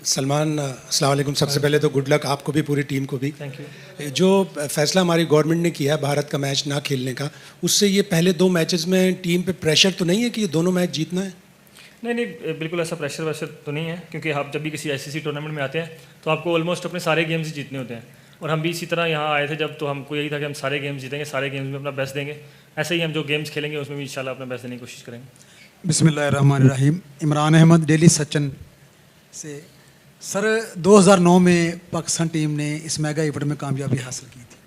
सलमान, अस्सलाम वालेकुम। सबसे पहले तो गुड लक आपको भी, पूरी टीम को भी। Thank you. जो फैसला हमारी गवर्नमेंट ने किया है भारत का मैच ना खेलने का, उससे ये पहले दो मैचेस में टीम पे प्रेशर तो नहीं है कि ये दोनों मैच जीतना है? नहीं नहीं, बिल्कुल ऐसा प्रेशर वैशर तो नहीं है, क्योंकि आप जब भी किसी आईसीसी टूर्नामेंट में आते हैं तो आपको ऑलमोस्ट अपने सारे गेम्स ही जीतने होते हैं। और हम भी इसी तरह यहाँ आए थे जब, तो हमको यही था कि हम सारे गेम्स जीतेंगे, सारे गेम्स में अपना बेस्ट देंगे। ऐसे ही हम जो गेम्स खेलेंगे उसमें भी इंशाल्लाह अपना बेस्ट देने की कोशिश करेंगे। बिस्मिल्लाहिर्रहमानिर्रहीम। इमरान अहमद, डेली सचिन से। सर, 2009 में पाकिस्तान टीम ने इस मेगा इवेंट में कामयाबी हासिल की थी।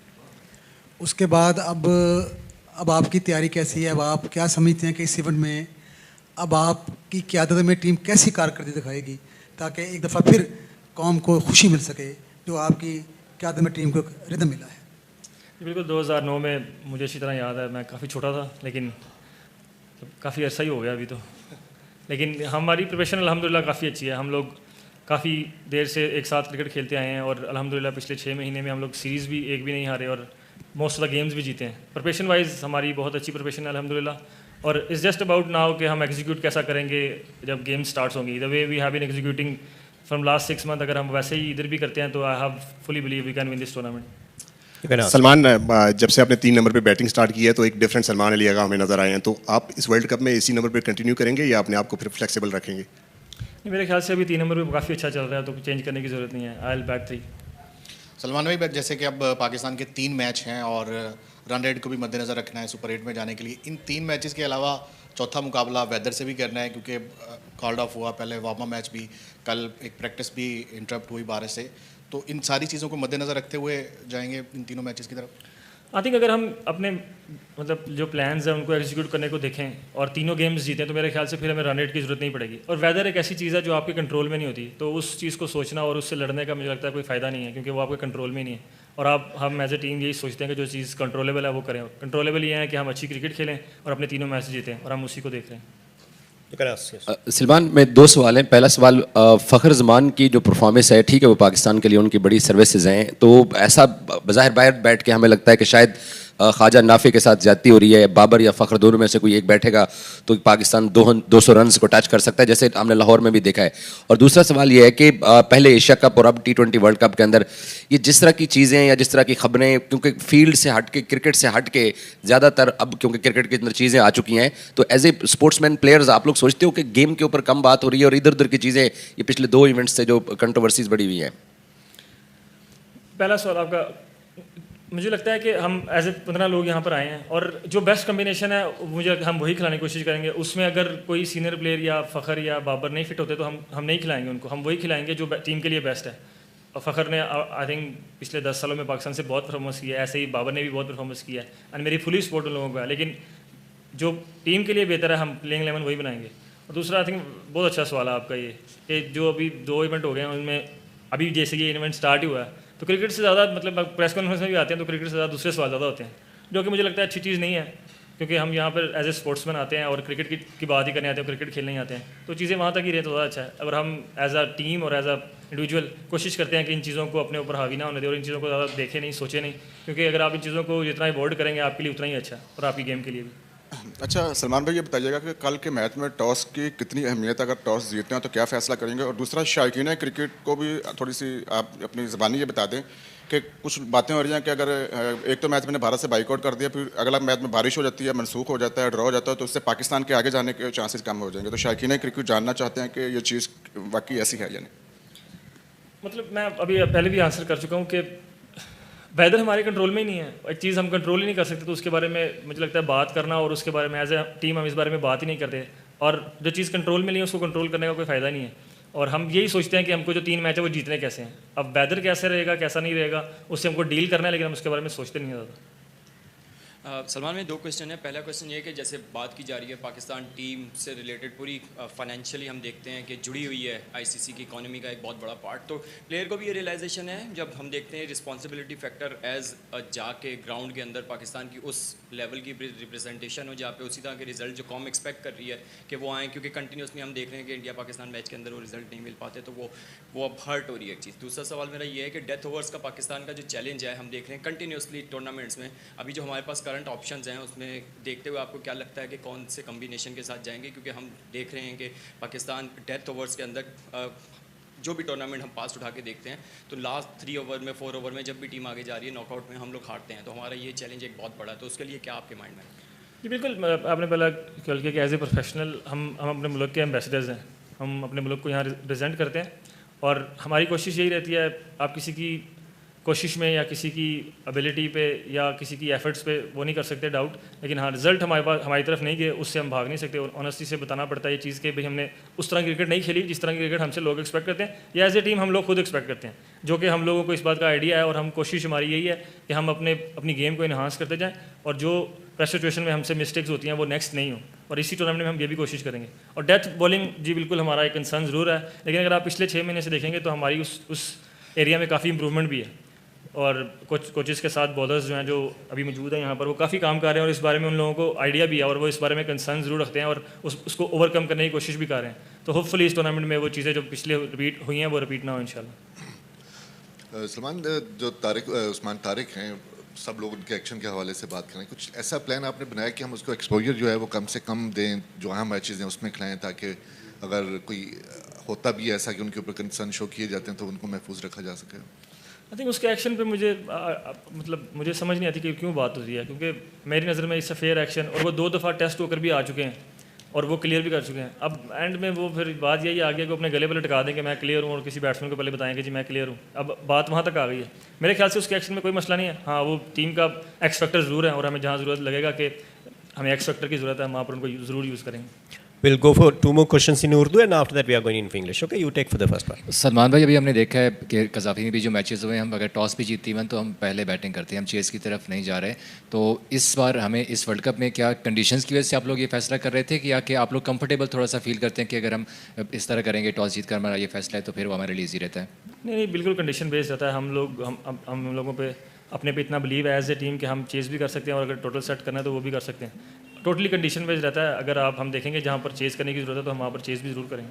उसके बाद अब आपकी तैयारी कैसी है? अब आप क्या समझते हैं कि इस इवेंट में अब आपकी क़यादत में टीम कैसी कारकर्दगी दिखाएगी, ताकि एक दफ़ा फिर कौम को खुशी मिल सके जो आपकी क़यादत में टीम को रिदम मिला है? बिल्कुल, 2009 में मुझे अच्छी तरह याद है, मैं काफ़ी छोटा था, लेकिन काफ़ी अर्सा ही हो गया अभी तो। लेकिन हमारी प्रिपरेशन अल्हम्दुलिल्लाह काफ़ी अच्छी है। हम लोग काफ़ी देर से एक साथ क्रिकेट खेलते आए हैं और अल्हम्दुलिल्लाह पिछले 6 महीने में हम लोग सीरीज़ भी एक भी नहीं हारे और मोस्ट ऑफ द गेम्स भी जीते हैं। प्रिपरेशन वाइज हमारी बहुत अच्छी प्रिपरेशन है अल्हम्दुलिल्लाह। और इट्स जस्ट अबाउट नाउ कि हम एग्जीक्यूट कैसा करेंगे जब गेम स्टार्ट होंगी। The way we have been executing from last 6 month, अगर हम वैसे ही इधर भी करते हैं तो I have fully believe we can win this tournament. Salman, जब से आपने 3 नंबर पे बैटिंग स्टार्ट की है तो एक डिफरेंट सलमान अली आगा हमें नज़र आए हैं, तो आप इस वर्ल्ड कप में इसी नंबर पे कंटिन्यू करेंगे या अपने आप को फिर फ्लेक्सिबल रखेंगे? नहीं, मेरे ख्याल से अभी 3 नंबर पे काफ़ी अच्छा चल रहा है, तो चेंज करने की ज़रूरत नहीं है। I will bat 3। सलमान भाई, जैसे कि अब पाकिस्तान के 3 मैच हैं और रन रेट को भी मद्देनज़र रखना है सुपर 8 में जाने के लिए। इन 3 मैचेस के अलावा चौथा मुकाबला वेदर से भी करना है, क्योंकि कॉल्ड ऑफ हुआ, पहले वार्म अप मैच भी, कल एक प्रैक्टिस भी इंटरप्ट हुई बारिश से। तो इन सारी चीज़ों को मद्देनज़र रखते हुए जाएंगे इन तीनों मैचेस की तरफ? आई थिंक अगर हम अपने मतलब जो प्लान्स हैं उनको एग्जीक्यूट करने को देखें और तीनों गेम्स जीतें तो मेरे ख्याल से फिर हमें रन रेट की ज़रूरत नहीं पड़ेगी। और वेदर एक ऐसी चीज़ है जो आपके कंट्रोल में नहीं होती, तो उस चीज़ को सोचना और उससे लड़ने का मुझे लगता है कोई फ़ायदा नहीं है, क्योंकि वो आपके कंट्रोल में नहीं है। और हम एज ए टीम यही सोचते हैं कि जो चीज़ कंट्रोलेबल है वो करें। कंट्रोलेबल ये है कि हम अच्छी क्रिकेट खेलें और अपने तीनों मैच जीतें, और हम उसी को देख रहे हैं। सलमान, में 2 सवाल हैं। पहला सवाल, फ़खर जमान की जो परफॉर्मेंस है, ठीक है वो पाकिस्तान के लिए उनकी बड़ी सर्विसेज हैं, तो ऐसा बज़ाहिर बाहर बैठ के हमें लगता है कि शायद ख्वाजा नाफे के साथ ज़्यादती हो रही है। बाबर या फ़खर दोनों में से कोई एक बैठेगा तो पाकिस्तान 200 रन को टच कर सकता है, जैसे हमने लाहौर में भी देखा है। और दूसरा सवाल ये है कि पहले एशिया कप और अब T20 वर्ल्ड कप के अंदर ये जिस तरह की चीज़ें या जिस तरह की खबरें, क्योंकि फील्ड से हट के, क्रिकेट से हट के ज़्यादातर अब क्योंकि क्रिकेट के अंदर चीज़ें आ चुकी हैं, तो एज ए स्पोर्ट्समैन प्लेयर्स आप लोग सोचते हो कि गेम के ऊपर कम बात हो रही है और इधर उधर की चीज़ें ये पिछले 2 इवेंट्स से जो कंट्रोवर्सीज बढ़ी हुई हैं? पहला सवाल आपका, मुझे लगता है कि हम एज ए 15 लोग यहाँ पर आए हैं और जो बेस्ट कम्बिनेशन है मुझे हम वही खिलाने की कोशिश करेंगे। उसमें अगर कोई सीनियर प्लेयर या फ़खर या बाबर नहीं फिट होते तो हम नहीं खिलाएंगे उनको, हम वही खिलाएंगे जो टीम के लिए बेस्ट है। और फ़खर ने आई थिंक पिछले 10 सालों में पाकिस्तान से बहुत परफॉर्मेंस किया है, ऐसे ही बाबर ने भी बहुत परफॉर्मेंस किया है, एंड मेरी फुली सपोर्ट उन लोगों को है। लेकिन जो टीम के लिए बेहतर है हम प्लेइंग 11 वही बनाएंगे। और दूसरा, आई थिंक बहुत अच्छा सवाल है आपका ये कि जो अभी 2 इवेंट हो गए हैं उनमें अभी जैसे ये इवेंट स्टार्ट ही हुआ है, तो क्रिकेट से ज़्यादा मतलब प्रेस कॉन्फ्रेंस में भी आते हैं तो क्रिकेट से ज़्यादा दूसरे सवाल ज़्यादा होते हैं, जो कि मुझे लगता है अच्छी चीज़ नहीं है, क्योंकि हम यहाँ पर एज ए स्पोर्ट्समैन आते हैं और क्रिकेट की बात ही करने आते हैं, क्रिकेट खेलने ही आते हैं, तो चीज़ें वहाँ तक ही रहे तो ज़्यादा अच्छा है। अगर हम एज अ टीम और एज अ इंडिविजुअल कोशिश करते हैं कि इन चीज़ों को अपने ऊपर हावी ना होने दें और इन चीज़ों को ज़्यादा देखें नहीं, सोचें नहीं, क्योंकि अगर आप इन चीज़ों को जितना अवॉइड करेंगे आपके लिए उतना ही अच्छा है और आपकी गेम के लिए भी। अच्छा सलमान भाई, ये बताइएगा कि कल के मैच में टॉस की कितनी अहमियत है? अगर टॉस जीतते हैं तो क्या फ़ैसला करेंगे? और दूसरा, शायकीन क्रिकेट को भी थोड़ी सी आप अपनी ज़बानी ये बता दें कि कुछ बातें हो रही हैं कि अगर एक तो मैच मैंने भारत से बाइकआउट कर दिया, फिर अगला मैच में बारिश हो जाती है, मनसूख हो जाता है, ड्रॉ हो जाता है, तो उससे पाकिस्तान के आगे जाने के चांसेस कम हो जाएंगे। तो शायकीन क्रिकेट जानना चाहते हैं कि ये चीज़ वाकई ऐसी है या नहीं? मतलब मैं अभी पहले भी आंसर कर चुका हूँ कि वेदर हमारे कंट्रोल में ही नहीं है। एक चीज़ हम कंट्रोल ही नहीं कर सकते, तो उसके बारे में मुझे लगता है बात करना और उसके बारे में एज ए टीम हम इस बारे में बात ही नहीं करते। और जो चीज़ कंट्रोल में नहीं है उसको कंट्रोल करने का कोई फ़ायदा नहीं है। और हम यही सोचते हैं कि हमको जो 3 मैच है वो जीतने कैसे हैं। अब वेदर कैसे रहेगा कैसा नहीं रहेगा उससे हमको डील करना है, लेकिन हम उसके बारे में सोचते नहीं ज़्यादा। सलमान में 2 क्वेश्चन है। पहला क्वेश्चन ये है कि जैसे बात की जा रही है पाकिस्तान टीम से रिलेटेड, पूरी फाइनेंशियली हम देखते हैं कि जुड़ी हुई है आईसीसी की इकोनॉमी का एक बहुत बड़ा पार्ट, तो प्लेयर को भी ये रियलाइजेशन है जब हम देखते हैं रिस्पॉन्सिबिलिटी फैक्टर एज जाके ग्राउंड के अंदर पाकिस्तान की उस लेवल की रिप्रेजेंटेशन हो जहाँ पे उसी तरह के रिजल्ट जो कॉम एक्सपेक्ट कर रही है कि वो आएँ, क्योंकि कंटिन्यूसली हम देख रहे हैं कि इंडिया पाकिस्तान मैच के अंदर वो रिजल्ट नहीं मिल पाते, तो वो अब हर्ट हो रही है एक चीज़। दूसरा सवाल मेरा ये है कि डेथ ओवर्स का पाकिस्तान का जो चैलेंज है हम देख रहे हैं कंटिन्यूसली टूर्नामेंट्स में, अभी जो हमारे पास करंट ऑप्शंस हैं उसमें देखते हुए आपको क्या लगता है कि कौन से कम्बिनेशन के साथ जाएंगे? क्योंकि हम देख रहे हैं कि पाकिस्तान डेथ ओवर्स के अंदर जो भी टूर्नामेंट हम पास्ट उठा के देखते हैं तो लास्ट 3 ओवर में 4 ओवर में जब भी टीम आगे जा रही है नॉकआउट में हम लोग हारते हैं, तो हमारा ये चैलेंज एक बहुत बड़ा है, तो उसके लिए क्या आपके माइंड में है? जी बिल्कुल, आपने पहला कल किया कि एज ए प्रोफेशनल हम अपने मुल्क के एम्बेसडर्स हैं, हम अपने मुल्क को यहाँ रिप्रेजेंट करते हैं और हमारी कोशिश यही रहती है, आप किसी की कोशिश में या किसी की एबिलिटी पे या किसी की एफर्ट्स पे वो नहीं कर सकते डाउट, लेकिन हाँ रिजल्ट हमारी तरफ नहीं गए उससे हम भाग नहीं सकते और ऑनेस्टी से बताना पड़ता है ये चीज़ कि भाई हमने उस तरह की क्रिकेट नहीं खेली जिस तरह की क्रिकेट हमसे लोग एक्सपेक्ट करते हैं या एज ए टीम हम लोग खुद एक्सपेक्ट करते हैं, जो कि हम लोगों को इस बात का आइडिया है और हम कोशिश हमारी यही है कि हम अपनी गेम को इन्हांस करते जाएँ और जो प्रेशर सिचुएशन में हमसे मिस्टेक्स होती हैं वो नेक्स्ट नहीं हो, और इसी टूर्नामेंट में हम ये भी कोशिश करेंगे। और डेथ बॉलिंग जी बिल्कुल हमारा एक कंसर्न ज़रूर है, लेकिन अगर आप पिछले 6 महीने से देखेंगे तो हमारी उस एरिया में काफ़ी इंप्रूवमेंट भी है और कोचेस के साथ बॉलर्स जो हैं जो अभी मौजूद हैं यहाँ पर वो काफ़ी काम कर रहे हैं और इस बारे में उन लोगों को आइडिया भी है और वो इस बारे में कंसर्न ज़रूर रखते हैं और उसको ओवरकम करने की कोशिश भी कर रहे हैं, तो होपफुली इस टूर्नामेंट में वो चीज़ें जो पिछले रिपीट हुई हैं वो रिपीट ना हो इंशाल्लाह। सलमान, जो उस्मान तारिक हैं, सब लोग उनके एक्शन के हवाले से बात करें, कुछ ऐसा प्लान आपने बनाया कि हम उसको एक्सपोजर जो है वो कम से कम दें, जो अहम मैचेस हैं उसमें खिलाएं, ताकि अगर कोई होता भी ऐसा कि उनके ऊपर कंसर्न शो किए जाते हैं तो उनको महफूज रखा जा सके? आई थिंक उसके एक्शन पे मुझे समझ नहीं आती कि क्यों बात होती है, क्योंकि मेरी नज़र में इससे फेयर एक्शन और वो 2 दफ़ा टेस्ट होकर भी आ चुके हैं और वो क्लियर भी कर चुके हैं। अब एंड में वो फिर बात यही आ गया कि अपने गले पे लटका दें कि मैं क्लियर हूँ और किसी बैट्समैन को पहले बताएं कि जी मैं क्लियर हूँ, अब बात वहाँ तक आ गई है। मेरे ख्याल से उसके एक्शन में कोई मसला नहीं है, हाँ वो टीम का एक्स फैक्टर ज़रूर है और हमें जहाँ ज़रूरत लगेगा कि हमें एक्स फैक्टर की ज़रूरत है हम वहाँ पर उनको ज़रूर यूज़ करेंगे। We'll go for 2 more questions in Urdu and after that we are going in for English. Okay, you take for the first part. Salman भाई, अभी हमने देखा है कि कज़ाफ़ी में भी जो मैचेस हुए हैं, हम अगर टॉस भी जीतती हैं तो हम पहले बैटिंग करते हैं, हम चेस की तरफ नहीं जा रहे। तो इस बार हमें इस वर्ल्ड कप में क्या कंडीशंस की वजह से आप लोग ये फैसला कर रहे थे कि या कि आप लोग कंफर्टेबल थोड़ा सा फील करते हैं कि अगर हम इस तरह करेंगे टॉस जीत कर हमारा ये फैसला है तो फिर वो हमारे लिए ईजी रहता है? नहीं, बिल्कुल कंडीशन बेस्ड रहता है। हम लोगों पे अपने पे इतना बिलीव है एज ए टीम कि हम चेस भी कर सकते हैं और अगर टोटल सेट करना है तो वो भी कर सकते हैं। टोटली कंडीशन बेस्ड रहता है। अगर हम देखेंगे जहाँ पर चेस करने की ज़रूरत है तो हम वहाँ पर चेस भी ज़रूर करेंगे।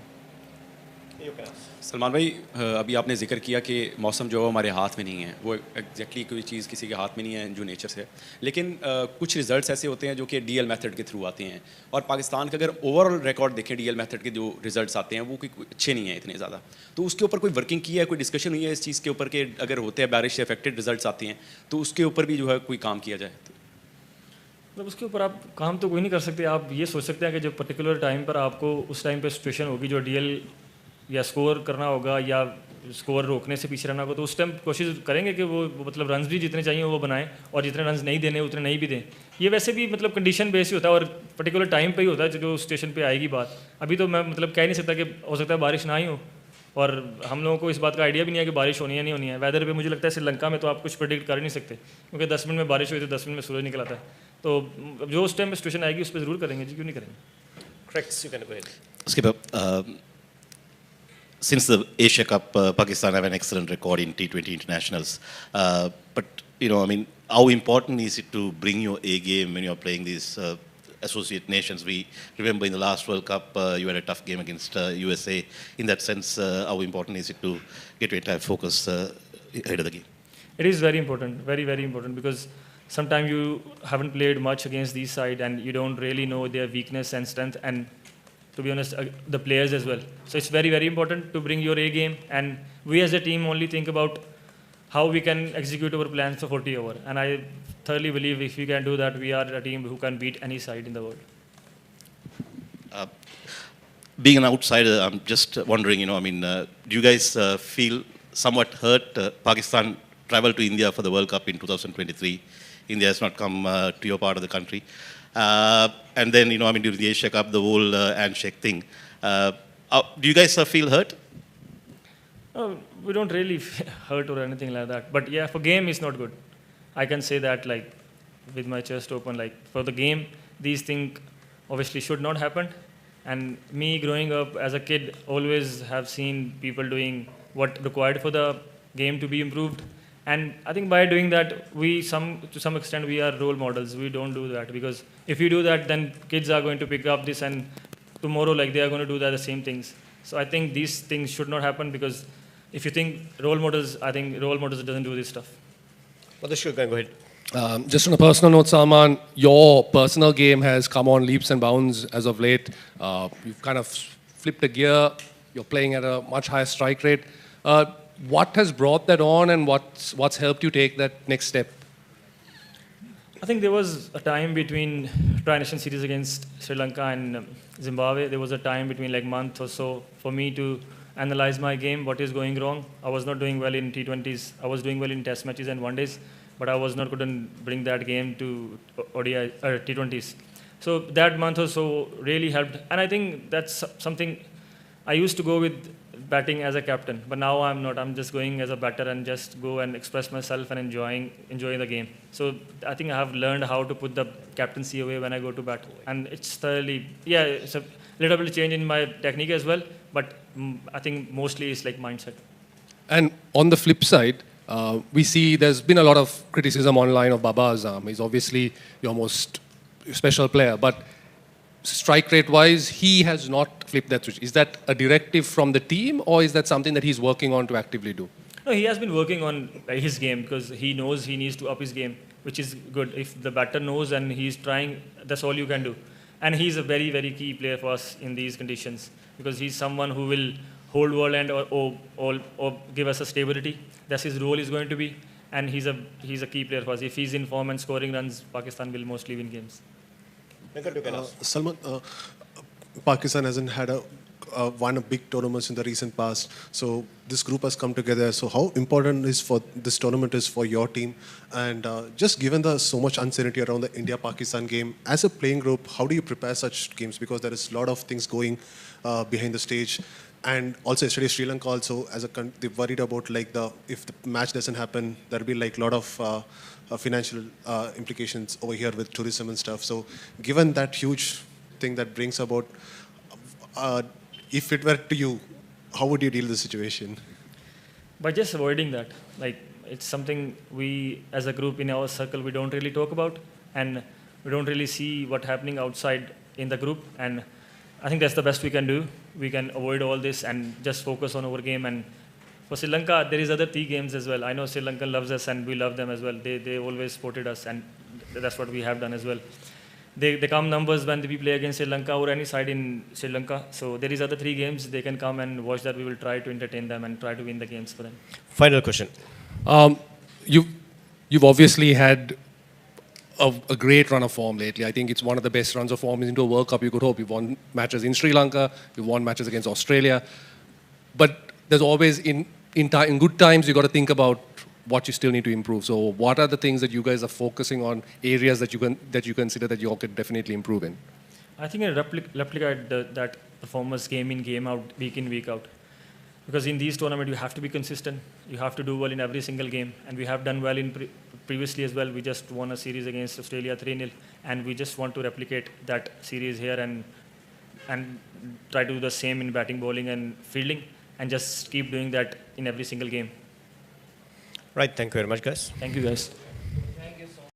सलमान भाई, अभी आपने जिक्र किया कि मौसम जो हमारे हाथ में नहीं है, वो एग्जैक्टली कोई चीज़ किसी के हाथ में नहीं है जो नेचर से है, लेकिन कुछ रिजल्ट्स ऐसे होते हैं जो कि डीएल मेथड के थ्रू आते हैं और पाकिस्तान का अगर ओवरऑल रिकॉर्ड देखें डीएल मेथड के जो रिजल्ट्स आते हैं वो कोई अच्छे नहीं हैं इतने ज़्यादा। तो उसके ऊपर कोई वर्किंग की है, कोई डिस्कशन हुई है इस चीज़ के ऊपर कि अगर होते हैं बारिश से अफेक्टेड रिजल्ट्स आते हैं तो उसके ऊपर भी जो है कोई काम किया जाए? मतलब उसके ऊपर आप काम तो कोई नहीं कर सकते। आप ये सोच सकते हैं कि जो पर्टिकुलर टाइम पर आपको उस टाइम पे सिचुएशन होगी जो डीएल या स्कोर करना होगा या स्कोर रोकने से पीछे रहना होगा, तो उस टाइम कोशिश करेंगे कि वो मतलब रन्स भी जितने चाहिए वो बनाएं और जितने रन्स नहीं देने उतने नहीं भी दें। ये वैसे भी मतलब कंडीशन बेस ही होता है और पर्टिकुलर टाइम पे ही होता है जो स्टेशन पे आएगी बात। अभी तो मैं मतलब कह नहीं सकता कि हो सकता है बारिश ना ही हो और हम लोगों को इस बात का आइडिया भी नहीं है कि बारिश होनी है नहीं होनी है। वेदर पे मुझे लगता है श्रीलंका में तो आप कुछ प्रेडिक्ट कर ही नहीं सकते क्योंकि 10 मिनट में बारिश हुई तो 10 मिनट में सूरज निकल आता है। तो जो उस टाइम में सिचुएशन आएगी उस पर ज़रूर करेंगे जी, क्यों नहीं करेंगे। Correct, you can go ahead. Skipper, since the Asia Cup, Pakistan have an excellent record in T20 internationals. But, I mean, how important is it to bring your A game when you're playing these associate nations? We remember in the last World Cup, you had a tough game against USA. In that sense, how important is it to get your entire focus ahead of the game? It is very important, very, very important, because sometimes you haven't played much against these side and you don't really know their weakness and strength and, to be honest, the players as well. So it's very, very important to bring your A game, and we as a team only think about how we can execute our plans for 40 over. And I thoroughly believe if we can do that, we are a team who can beat any side in the world. Being an outsider, I'm just wondering, do you guys feel somewhat hurt? Pakistan traveled to India for the World Cup in 2023. India has not come to your part of the country. And then, during the Asia Cup, the whole handshake thing. Do you guys feel hurt? We don't really hurt or anything like that. But yeah, for game, it's not good. I can say that like with my chest open. Like for the game, these things obviously should not happen. And me growing up as a kid, always have seen people doing what required for the game to be improved. And I think by doing that, to some extent, we are role models. We don't do that because if you do that, then kids are going to pick up this and tomorrow, like they are going to do the same things. So I think these things should not happen because if you think role models, I think role models doesn't do this stuff. Madhusha, go ahead. Just on a personal note, Salman, your personal game has come on leaps and bounds as of late. You've kind of flipped a gear You're playing at a much higher strike rate. What has brought that on, and what's helped you take that next step? I think there was a time between Tri-Nation Series against Sri Lanka and Zimbabwe. There was a time between like month or so for me to analyze my game, what is going wrong. I was not doing well in T20s. I was doing well in Test matches and One Days, but I was not couldn't bring that game to ODI or T20s. So that month or so really helped, and I think that's something I used to go with batting as a captain, but now I'm not. I'm just going as a batter and just go and express myself and enjoying the game. So I think I have learned how to put the captaincy away when I go to bat, and it's thoroughly, yeah, it's a little bit change in my technique as well, but I think mostly it's like mindset. And on the flip side, we see there's been a lot of criticism online of Baba Azam. He's obviously your most special player, but strike rate wise, he has not flipped that switch. Is that a directive from the team, or is that something that he's working on to actively do? No, he has been working on his game because he knows he needs to up his game, which is good. If the batter knows and he's trying, that's all you can do. And he's a very, very key player for us in these conditions because he's someone who will hold ball and or give us a stability. That's his role is going to be, and he's a key player for us. If he's in form and scoring runs, Pakistan will mostly win games. Salman, Pakistan hasn't had won a big tournaments in the recent past. So this group has come together. So how important is for this tournament is for your team? And just given the so much uncertainty around the India-Pakistan game, as a playing group, how do you prepare such games? Because there is a lot of things going behind the stage. And also yesterday Sri Lanka also, they worried about like if the match doesn't happen, there'll be like a lot of financial implications over here with tourism and stuff. So given that huge thing that brings about, if it were to you, how would you deal with the situation? By just avoiding that. Like, it's something we as a group in our circle, we don't really talk about, and we don't really see what's happening outside in the group, and I think that's the best we can do. We can avoid all this and just focus on our game. And for Sri Lanka, there is other 3 games as well. I know Sri Lanka loves us and we love them as well. They always supported us, and that's what we have done as well. They come numbers when we play against Sri Lanka or any side in Sri Lanka. So there is other 3 games. They can come and watch that. We will try to entertain them and try to win the games for them. Final question. You've obviously had a great run of form lately. I think it's one of the best runs of form into a World Cup you could hope. You've won matches in Sri Lanka, you've won matches against Australia, but there's always in good times you got to think about what you still need to improve. So what are the things that you guys are focusing on, areas that you consider that you all could definitely improve in? I think I replicate that performance game in, game out, week in, week out. Because in these tournaments, you have to be consistent. You have to do well in every single game. And we have done well in previously as well. We just won a series against Australia 3-0. And we just want to replicate that series here and try to do the same in batting, bowling, and fielding. And just keep doing that in every single game. Right. Thank you very much, guys. Thank you, guys.